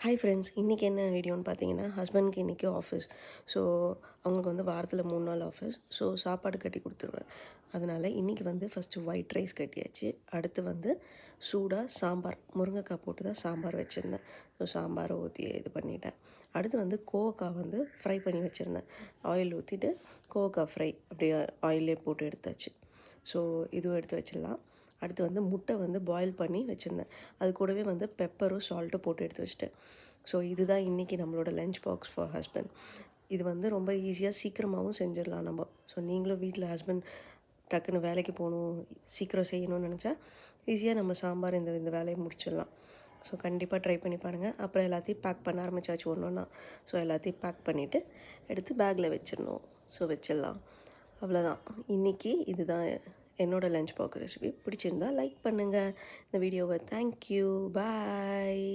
Hi friends, இன்றைக்கி என்ன வீடியோன்னு பார்த்தீங்கன்னா, ஹஸ்பண்ட்க்கு இன்றைக்கி ஆஃபீஸ். ஸோ அவங்களுக்கு வந்து வாரத்தில் 3 நாள் ஆஃபீஸ். ஸோ சாப்பாடு கட்டி கொடுத்துருவேன். அதனால் இன்றைக்கி வந்து ஃபஸ்ட்டு ஒயிட் ரைஸ் கட்டியாச்சு. அடுத்து வந்து சூடாக சாம்பார், முருங்கைக்காய் போட்டு தான் சாம்பார் வச்சுருந்தேன். ஸோ சாம்பாரை ஊற்றி இது பண்ணிட்டேன். அடுத்து வந்து கோவக்காய் வந்து ஃப்ரை பண்ணி வச்சுருந்தேன். ஆயில் ஊற்றிட்டு கோவக்காய் ஃப்ரை அப்படியே ஆயிலே போட்டு எடுத்தாச்சு. ஸோ இதுவும் எடுத்து வச்சிடலாம். அடுத்து வந்து முட்டை வந்து பாயில் பண்ணி வச்சுருந்தேன். அது கூடவே வந்து பெப்பரும் சால்ட்டும் போட்டு எடுத்து வச்சுட்டேன். ஸோ இதுதான் இன்றைக்கி நம்மளோட லஞ்ச் பாக்ஸ் ஃபார் ஹஸ்பண்ட். இது வந்து ரொம்ப ஈஸியாக சீக்கிரமாகவும் செஞ்சிடலாம் நம்ம. ஸோ நீங்களும் வீட்டில் ஹஸ்பண்ட் டக்குன்னு வேலைக்கு போகணும், சீக்கிரம் செய்யணும்னு நினச்சா ஈஸியாக நம்ம சாம்பார் இந்த இந்த வேலையை முடிச்சிடலாம். ஸோ கண்டிப்பாக ட்ரை பண்ணி பாருங்கள். அப்புறம் எல்லாத்தையும் பேக் பண்ண ஆரம்பித்தாச்சு ஒன்று ஒன்றா. ஸோ எல்லாத்தையும் பேக் பண்ணிவிட்டு எடுத்து பேக்கில் வச்சிடணும். ஸோ வச்சிடலாம். அவ்வளோதான். இன்றைக்கி இதுதான் என்னோடய லஞ்ச் பாக்ஸ் ரெசிபி. பிடிச்சிருந்தா லைக் பண்ணுங்கள் இந்த வீடியோவை. தேங்க்யூ, பாய்.